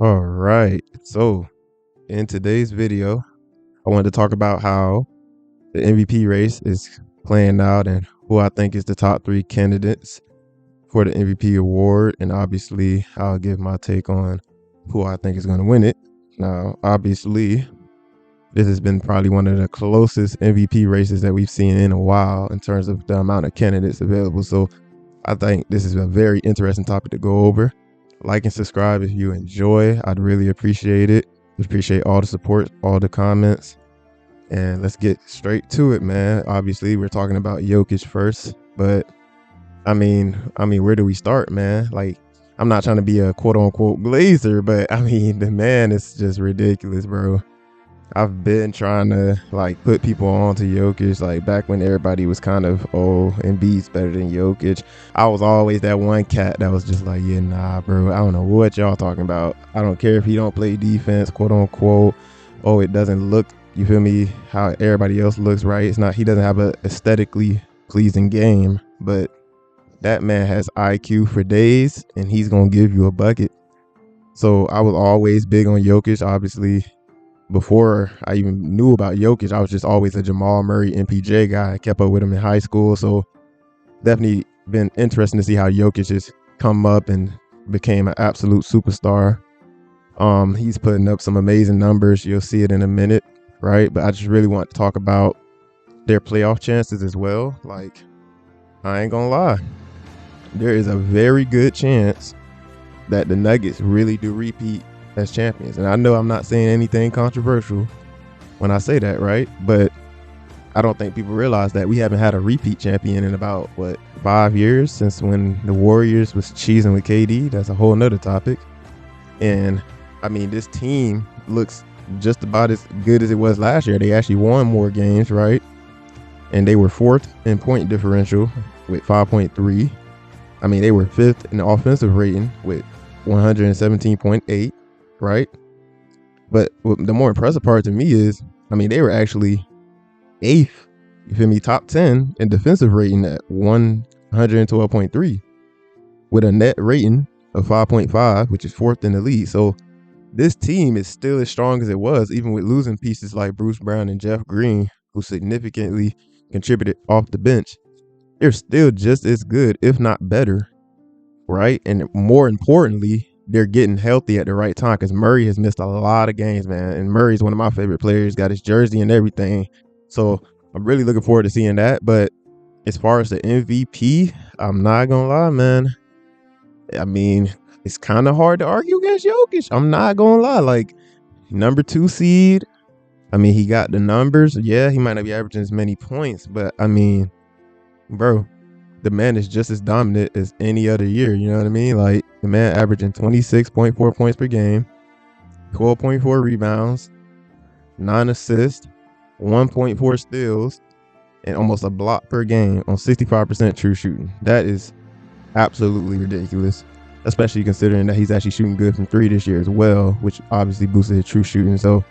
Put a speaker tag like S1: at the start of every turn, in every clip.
S1: All right. So, in today's video, I wanted to talk about how the MVP race is playing out and who I think is the top three candidates for the MVP award. And obviously, I'll give my take on who I think is going to win it. Now, obviously, this has been probably one of the closest MVP races that we've seen in a while in terms of the amount of candidates available. So, I think this is a very interesting topic to go over. Like and subscribe if you enjoy. I'd really appreciate it. Appreciate all the support, all the comments. And let's get straight to it, man. Obviously, we're talking about Jokic first, but I mean, where do we start, man? Like, I'm not trying to be a quote unquote Glazer, but I mean, the man is just ridiculous, bro. I've been trying to like put people on to Jokic, like back when everybody was kind of, oh, Embiid's better than Jokic. I was always that one cat that was just like, yeah, nah, bro. I don't know what y'all talking about. I don't care if he don't play defense, quote unquote. Oh, it doesn't look, you feel me, how everybody else looks, right? It's not, he doesn't have a aesthetically pleasing game, but that man has IQ for days and he's gonna give you a bucket. So I was always big on Jokic, obviously. Before I even knew about Jokic, I was just always a Jamal Murray MPJ guy. I kept up with him in high school. So definitely been interesting to see how Jokic has come up and became an absolute superstar. He's putting up some amazing numbers. You'll see it in a minute, right? But I just really want to talk about their playoff chances as well. Like, I ain't gonna lie. There is a very good chance that the Nuggets really do repeat as champions. And I know I'm not saying anything controversial when I say that, right? But I don't think people realize that we haven't had a repeat champion in about 5 years, since when the Warriors was cheesing with KD. That's a whole nother topic. And I mean, this team looks just about as good as it was last year. They actually won more games, right? And they were fourth in point differential with 5.3. I mean, they were fifth in offensive rating with 117.8. right? But the more impressive part to me is, I mean, they were actually eighth, you feel me, top 10 in defensive rating at 112.3 with a net rating of 5.5, which is fourth in the league. So this team is still as strong as it was, even with losing pieces like Bruce Brown and Jeff Green, who significantly contributed off the bench. They're still just as good, if not better, right? And more importantly, they're getting healthy at the right time, because Murray has missed a lot of games, man. And Murray's one of my favorite players, got his jersey and everything. So I'm really looking forward to seeing that. But as far as the MVP, I'm not going to lie, man. I mean, it's kind of hard to argue against Jokic. I'm not going to lie. Like, number 2 seed, I mean, he got the numbers. Yeah, he might not be averaging as many points, but I mean, bro, the man is just as dominant as any other year. You know what I mean? Like, the man averaging 26.4 points per game, 12.4 rebounds, 9 assists, 1.4 steals, and almost a block per game on 65% true shooting. That is absolutely ridiculous, especially considering that he's actually shooting good from 3 this year as well, which obviously boosted his true shooting. So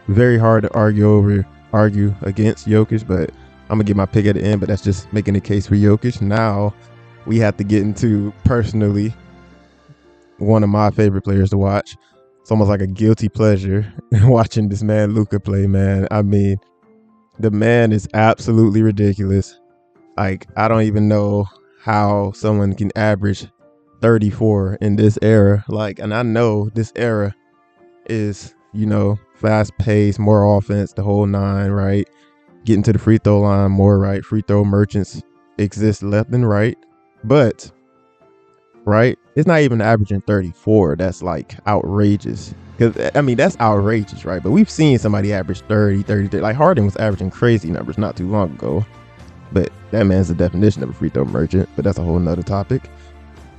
S1: very hard to argue against Jokic, but I'm gonna get my pick at the end. But that's just making the case for Jokic. Now we have to get into, personally, one of my favorite players to watch. It's almost like a guilty pleasure watching this man Luka play, man. I mean, the man is absolutely ridiculous. Like, I don't even know how someone can average 34 in this era. Like, and I know this era is, you know, fast paced, more offense, the whole nine, right? Getting to the free throw line more, right? Free throw merchants exist left and right. But, right, it's not even averaging 34. That's like outrageous. Because, I mean, that's outrageous, right? But we've seen somebody average 30. Like, Harden was averaging crazy numbers not too long ago. But that man's the definition of a free throw merchant. But that's a whole nother topic.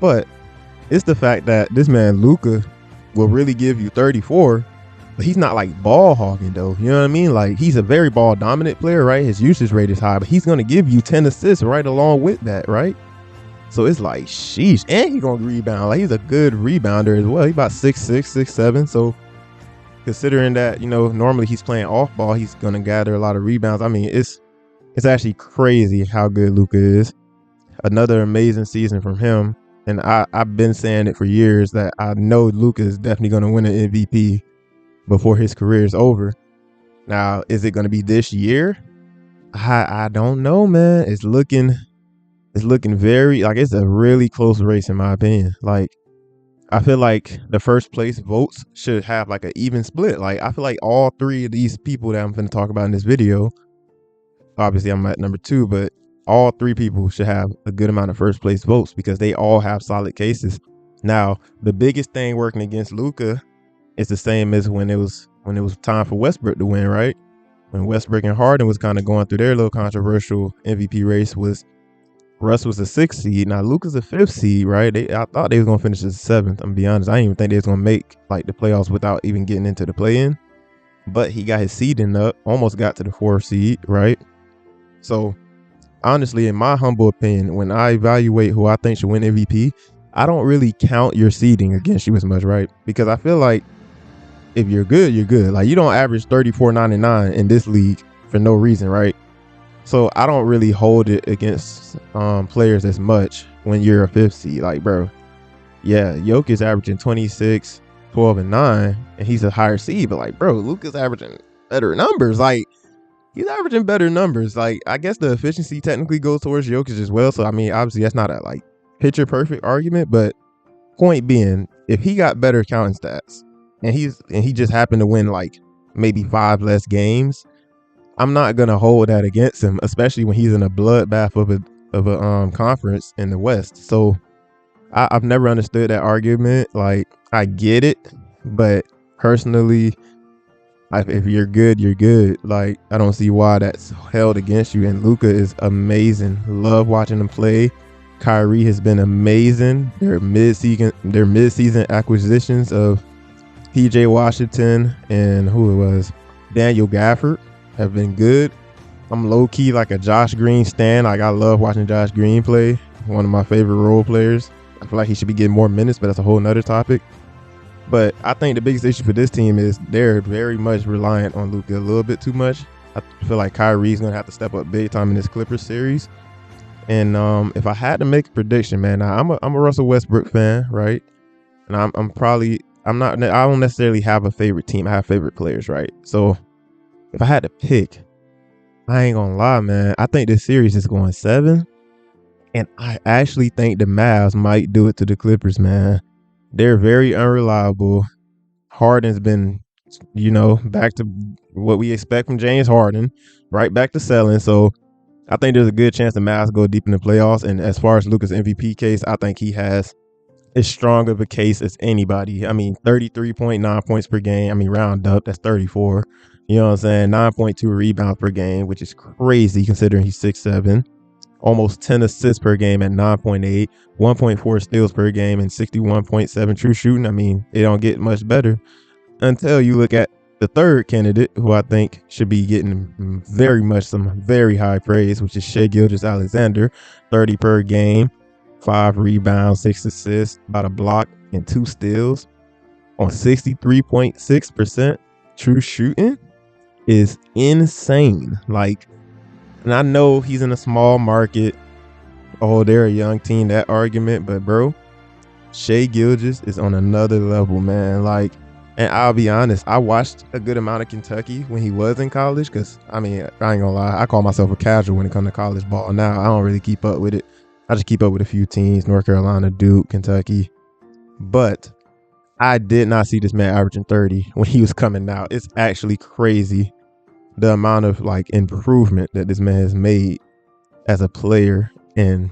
S1: But it's the fact that this man, Luka, will really give you 34. But he's not like ball hogging, though. You know what I mean? Like, he's a very ball dominant player, right? His usage rate is high, but he's going to give you 10 assists right along with that, right? So it's like, sheesh. And he's going to rebound. Like, he's a good rebounder as well. He's about 6'6", 6'7". So considering that, you know, normally he's playing off ball, he's going to gather a lot of rebounds. I mean, it's actually crazy how good Luka is. Another amazing season from him. and I've been saying it for years that I know Luka is definitely going to win an MVP before his career is over. Now, is it going to be this year? I don't know, man. It's looking very like it's a really close race in my opinion. Like I feel like the first place votes should have like an even split. Like I feel like all three of these people that I'm going to talk about in this video, obviously I'm at number 2, but all three people should have a good amount of first place votes because they all have solid cases. Now, the biggest thing working against Luka is the same as when it was time for Westbrook to win, right? When Westbrook and Harden was kind of going through their little controversial MVP race, was Russ was a 6th seed. Now Luka's a 5th seed, right? I thought they was gonna finish as 7th. I'm gonna be honest. I didn't even think they was gonna make like the playoffs without even getting into the play-in. But he got his seeding up, almost got to the 4th seed, right? So honestly, in my humble opinion, when I evaluate who I think should win MVP, I don't really count your seeding against you as much, right? Because I feel like if you're good, you're good. Like you don't average 34.99 in this league for no reason, right? So I don't really hold it against players as much when you're a 5th seed. Like, bro, yeah, Jokic is averaging 26, 12, and 9, and he's a higher seed. But like, bro, Luka's averaging better numbers. Like, he's averaging better numbers. Like, I guess the efficiency technically goes towards Jokic as well. So I mean, obviously that's not a like picture perfect argument, but point being, if he got better counting stats and he just happened to win like maybe 5 less games, I'm not gonna hold that against him, especially when he's in a bloodbath of a conference in the West. So I've never understood that argument. Like I get it, but personally, if you're good, you're good. Like I don't see why that's held against you. And Luka is amazing. Love watching him play. Kyrie has been amazing. Their mid-season acquisitions of PJ Washington and who it was, Daniel Gafford, have been good. I'm low-key like a Josh Green stan. Like I love watching Josh Green play. One of my favorite role players. I feel like he should be getting more minutes, but that's a whole nother topic. But I think the biggest issue for this team is they're very much reliant on Luka a little bit too much. I feel like Kyrie's gonna have to step up big time in this Clippers series. And if I had to make a prediction, man, I'm a Russell Westbrook fan, right? And I don't necessarily have a favorite team. I have favorite players, right? So if I had to pick, I ain't gonna lie, man. I think this series is going 7. And I actually think the Mavs might do it to the Clippers, man. They're very unreliable. Harden's been, back to what we expect from James Harden, right back to selling. So I think there's a good chance the Mavs go deep in the playoffs. And as far as Luka's MVP case, I think he has as strong of a case as anybody. I mean, 33.9 points per game. I mean, round up, that's 34. You know what I'm saying? 9.2 rebounds per game, which is crazy considering he's 6'7". Almost 10 assists per game at 9.8, 1.4 steals per game, and 61.7 true shooting. I mean, it don't get much better until you look at the third candidate, who I think should be getting very much some very high praise, which is Shai Gilgeous-Alexander, 30 per game, 5 rebounds, 6 assists, about a block, and 2 steals on 63.6% true shooting is insane. Like, and I know he's in a small market. Oh, they're a young team, that argument. But, bro, Shai Gilgeous is on another level, man. Like, and I'll be honest, I watched a good amount of Kentucky when he was in college because, I mean, I ain't gonna lie, I call myself a casual when it comes to college ball. Now, I don't really keep up with it. I just keep up with a few teams, North Carolina, Duke, Kentucky. But I did not see this man averaging 30 when he was coming out. It's actually crazy the amount of like improvement that this man has made as a player. And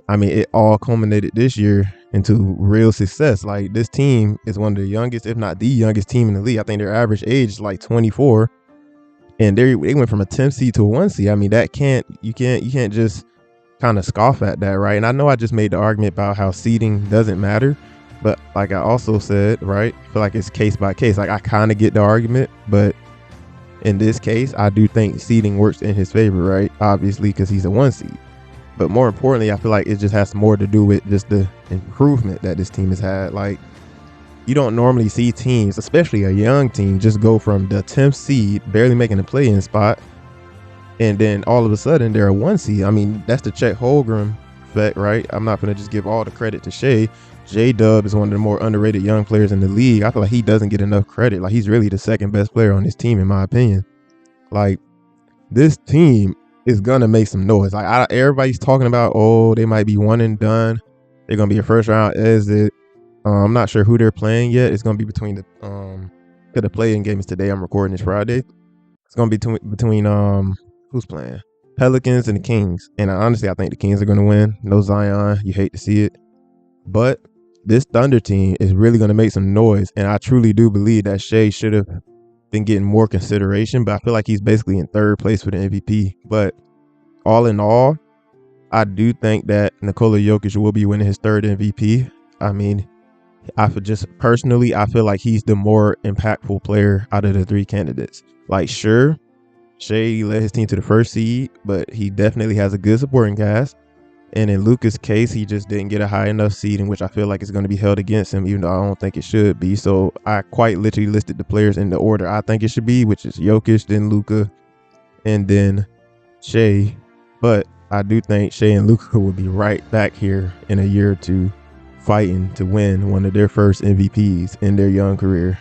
S1: I mean, it all culminated this year into real success. Like this team is one of the youngest, if not the youngest team in the league. I think their average age is like 24, and they went from a 10th seed to a 1 seed. I mean, you can't just kind of scoff at that, right? And I know I just made the argument about how seeding doesn't matter, but like I also said, right, I feel like it's case by case. Like I kind of get the argument, but in this case, I do think seeding works in his favor, right? Obviously, because he's a 1 seed. But more importantly, I feel like it just has more to do with just the improvement that this team has had. Like, you don't normally see teams, especially a young team, just go from the 10th seed, barely making a play-in spot, and then all of a sudden they're a 1 seed. I mean, that's the Chet Holmgren respect, right? I'm not going to just give all the credit to Shai. J-Dub is one of the more underrated young players in the league. I feel like he doesn't get enough credit. Like, he's really the second best player on this team, in my opinion. Like, this team is going to make some noise. Like, everybody's talking about, oh, they might be one and done. They're going to be a first round exit. I'm not sure who they're playing yet. It's going to be between the play-in game is today. I'm recording this Friday. It's going to be between who's playing? Pelicans and the Kings. And honestly, I think the Kings are going to win. No Zion. You hate to see it. But this Thunder team is really going to make some noise. And I truly do believe that Shai should have been getting more consideration. But I feel like he's basically in third place for the MVP. But all in all, I do think that Nikola Jokic will be winning his third MVP. I mean, I feel like he's the more impactful player out of the three candidates. Like, sure, Shai led his team to the first seed, but he definitely has a good supporting cast. And in Luka's case, he just didn't get a high enough seed, in which I feel like it's going to be held against him, even though I don't think it should be. So I quite literally listed the players in the order I think it should be, which is Jokic, then Luka, and then Shai. But I do think Shai and Luka will be right back here in a year or two, fighting to win one of their first MVPs in their young career.